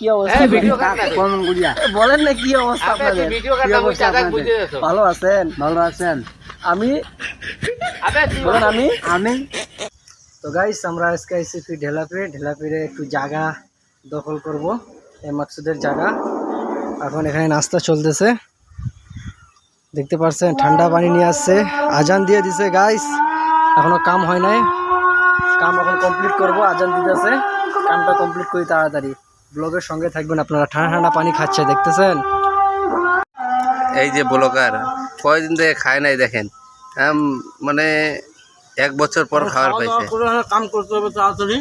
কি অবস্থা বলেন না কি অবস্থা আপনাদের? ভালো আছেন? ভালো আছেন? আমি বলেন আমি তো গাইস আমরা আজকে আইসি ঢেলাপিরে একটু জায়গা দখল করব, এই মাকসুদের জায়গা। এখন এখানে নাস্তা চলতেছে, দেখতে পাচ্ছেন ঠান্ডা পানি নিয়ে আসছে, আজান দিয়ে দিছে গাইস, এখনো কাম হয় নাই, কাম এখন কমপ্লিট করব, আজান দিতেছে, কামটা কমপ্লিট করি তাড়াতাড়ি। ব্লগের সঙ্গে থাকবেন আপনারা। ঠান্ডা ঠান্ডা পানি খাচ্ছে দেখতেছেন। এই যে ব্লগার কয়দিন থেকে খায় নাই দেখেন, মানে 1 বছর পর খাওয়ার পাইছে। কাম করতে হবে তাড়াতাড়ি,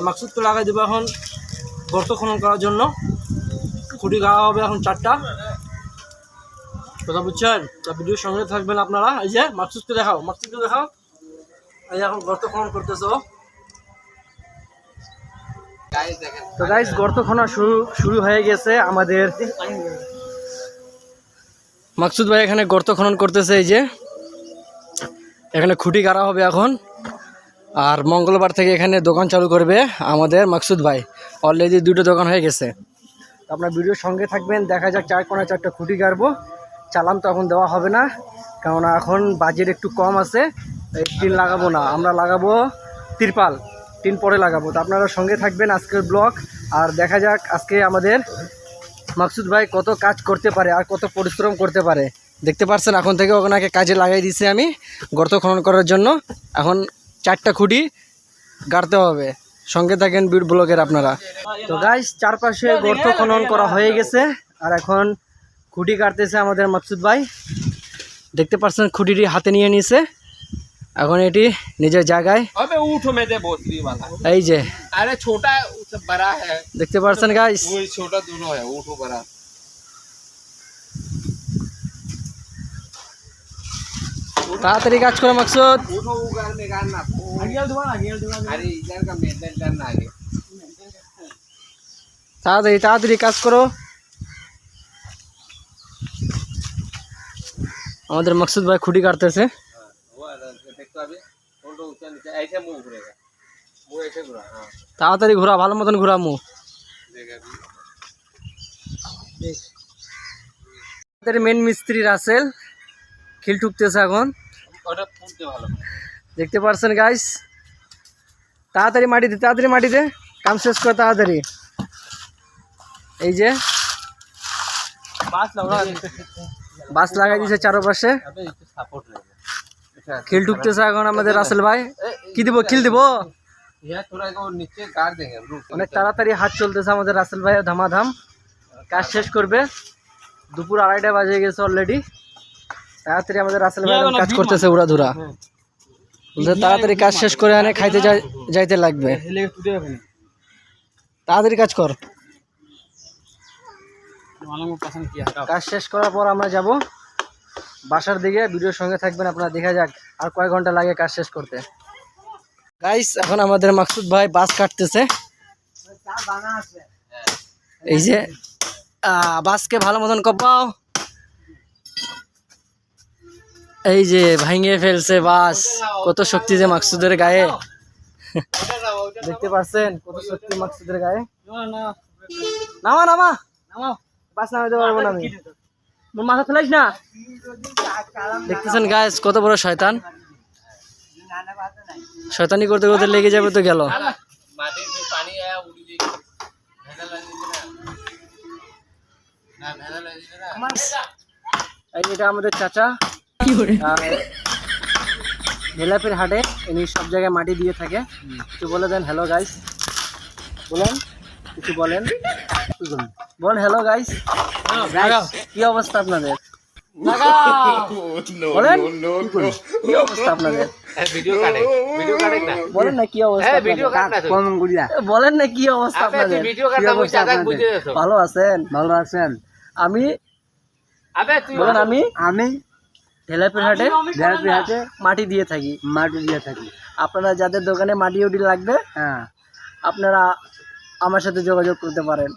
মাকসুদকে লাগাই দেবো এখন গর্ত খনন করার জন্য। খুঁটি গাড়া হবে এখন 4টা, কথা বুঝছেন? তা ভিডিওর সঙ্গে থাকবেন আপনারা। এই যে মাকসুদকে দেখাও, এই এখন গর্ত খনন করতেছো। তো গাইস গর্ত খনন শুরু হয়ে গেছে আমাদের। মাকসুদ ভাই এখানে গর্ত খনন করতেছে, এই যে এখানে খুঁটি গাড়া হবে এখন। আর মঙ্গলবার থেকে এখানে দোকান চালু করবে আমাদের মাকসুদ ভাই। অলরেডি 2টো দোকান হয়ে গেছে। আপনার ভিডিওর সঙ্গে থাকবেন, দেখা যাক 4 খুঁটি গাড়বো। চালান তো এখন দেওয়া হবে না, কারণ এখন বাজেট একটু কম আছে। টিন লাগাবো না, আমরা লাগাবো তিরপাল, টিন পরে লাগাবো। তো আপনারা সঙ্গে থাকবেন আজকের ব্লগ। আর দেখা যাক আজকে আমাদের মাকসুদ ভাই কত কাজ করতে পারে আর কত পরিশ্রম করতে পারে। দেখতে পাচ্ছেন এখন থেকে ওনাকে কাজে লাগাই দিয়েছি আমি গর্ত খনন করার জন্য। এখন 4টা খুঁটি গাড়তে হবে, সঙ্গে থাকেন ব্লগের আপনারা। তো গাইস চারপাশে গর্ত খনন করা হয়ে গেছে, আর এখন খুঁটি কাটতেছে আমাদের মাকসুদ ভাই। দেখতে পাচ্ছেন খুঁটিটি হাতে নিয়ে নিয়েছে, এখন এটি নিজের জায়গায়। এই যে দেখতে পাচ্ছেন গাইস, তাড়াতাড়ি কাজ করো মাকসুদ, তাড়াতাড়ি কাজ করো। আমাদের মাকসুদ ভাই খুঁটি কাটতেছে। তাড়াতাড়ি ঘোরা, ভালো মতন ঘোরা মুখ। মেন মিস্ত্রি রাসেল খিল ঠুকতেছে এখন, দেখতে পাচ্ছেন গাইস। তাড়াতাড়ি মাটিতে কাম শেষ কর তাড়াতাড়ি। এই যে বাস লাগাই দিয়েছে চারপাশে, খিল ঠুকতেছে এখন আমাদের রাসেল ভাই। কি দিব? খিল দিব। অনেক তাড়াতাড়ি হাত চলতেছে আমাদের রাসেল ভাই, ধামাধাম কাজ শেষ করবে। দুপুর 2:30 বাজে গেছে অলরেডি। তাড়াতাড়ি আমাদের রাসেল ভাই কাজ করতেছে উড়াধুরা, তাড়াতাড়ি কাজ শেষ করে আনে খাইতে যাইতে লাগবে। তাড়াতাড়ি কাজ কর। কাজ শেষ করার পর আমরা যাব বাসার দিকে। ভিডিওর সঙ্গে থাকবেন আপনারা, দেখা যাক আর কয় ঘন্টা লাগে কাজ শেষ করতে। গাইস এখন আমাদের মাকসুদ ভাই বাস কাটতেছে। এই যে বাসকে ভালো মতন কপাও। এই যে ভাঙিয়ে ফেলছে বাস, কত শক্তি যে মাকসুদের গায়ে। দেখতে পাচ্ছেন কত শক্তি মাকসুদের গায়ে। নামা বাস নামাইতে পারবো না আমি, মাথা ফেলাইস না। দেখতেছেন গাইস কত বড় শয়তান, শয়তানি করতে করতে লেগে যাবে তো গেল। এটা আমাদের চাচা ঢেলাপির হাটে, ইনি সব জায়গায় মাটি দিয়ে থাকে। কিছু বলে দেন হ্যালো গাইস, বলেন কিছু বলেন হ্যালো গাইস। কি অবস্থা আপনাদের? বলেন কি অবস্থা আপনাদের? বলেন না কি অবস্থা? বলেন না কি অবস্থা আপনাদের? ভালো আছেন? ভালো আছেন? আমি বলেন আমি ঢেলাপির হাটে মাটি দিয়ে থাকি। আপনারা যাদের দোকানে মাটি উটি লাগবে, হ্যাঁ আপনারা আমার সাথে যোগাযোগ করতে পারেন।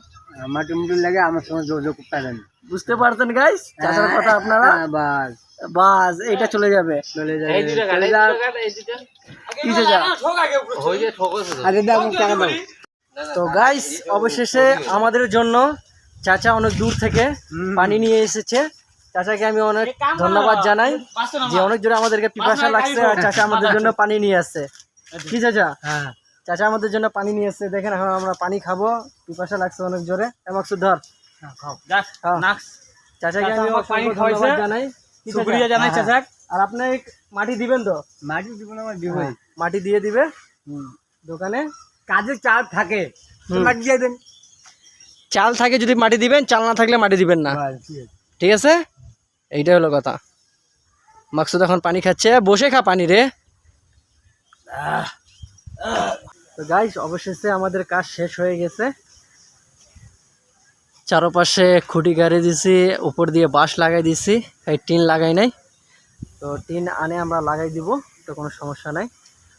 মাটি মুটি লাগে আমার সঙ্গে যোগাযোগ করতে পারেন। বুঝতে পারছেন গাইস চাচার কথা আপনারা? বাস এটা চলে যাবে। তো গাইস অবশেষে আমাদের জন্য চাচা অনেক দূর থেকে পানি নিয়ে এসেছে। চাচাকে আমি অনেক ধন্যবাদ জানাই যে অনেক জোরে আমাদেরকে পিপাসা লাগছে আর চাচা আমাদের জন্য পানি নিয়ে আসছে। কি চাচা? হ্যাঁ চাচা আমাদের জন্য পানি নিয়ে আসছে। দেখেন এখন আমরা পানি খাবো, পিপাসা লাগছে অনেক জোরে। মাকসুদ ধর, হ্যাঁ। চাচাকে আমি অসংখ্য ধন্যবাদ জানাই, শুকরিয়া জানাই চাচা। আর আপনি মাটি দিবেন তো? মাটি দিব না, আমার দিবই। মাটি দিয়ে দিবে দোকানে। কাজে চাল থাকে মাটি দিয়ে দেন। চাল থাকে যদি মাটি দিবেন, চাল না থাকলে মাটি দিবেন না, ঠিক আছে? এইটাই হলো কথা। মাকসুদ এখন পানি খাচ্ছে, বসে খা পানি রে। তো গাইস অবশেষে আমাদের কাজ শেষ হয়ে গেছে। চারপাশে খুঁটি গাড়ি দিছি, উপর দিয়ে বাঁশ লাগাই দিছি, এই টিন লাগাই নাই। তো টিন আনে আমরা লাগাই দিব, তো কোনো সমস্যা নাই।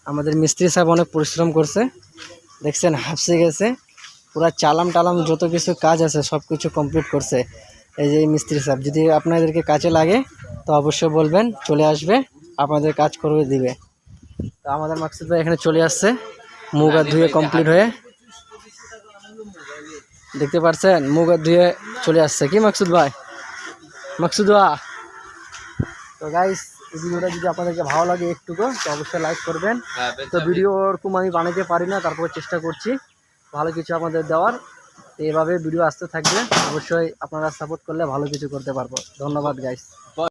আমাদের মিস্ত্রি সাহেব অনেক পরিশ্রম করছে, দেখছেন হাঁপসে গেছে। পুরা চালাম টালাম যত কিছু কাজ আছে সব কিছু কমপ্লিট করছে এই যে এই মিস্ত্রি সাহেব। যদি আপনাদেরকে কাজে লাগে তো অবশ্যই বলবেন, চলে আসবে, আপনাদের কাজ করে দিবে। তো আমাদের মাকসুদ ভাই এখানে চলে আসছে মুখ হাত ধুয়ে কমপ্লিট হয়ে, দেখতে পাচ্ছেন মুখ হাত ধুয়ে চলে আসছে। কি মাকসুদ ভাই? মাকসুদ ভাই, তো গাইস এই ভিডিওটা যদি আপনাদেরকে ভালো লাগে একটুকু তো অবশ্যই লাইক করবেন। তো ভিডিও ওরকম আমি বানাতে পারি না, তারপর চেষ্টা করছি ভালো কিছু আপনাদের দেওয়ার। তো এভাবে ভিডিও আসতে থাকবে, অবশ্যই আপনারা সাপোর্ট করলে ভালো কিছু করতে পারবো। ধন্যবাদ গাইস।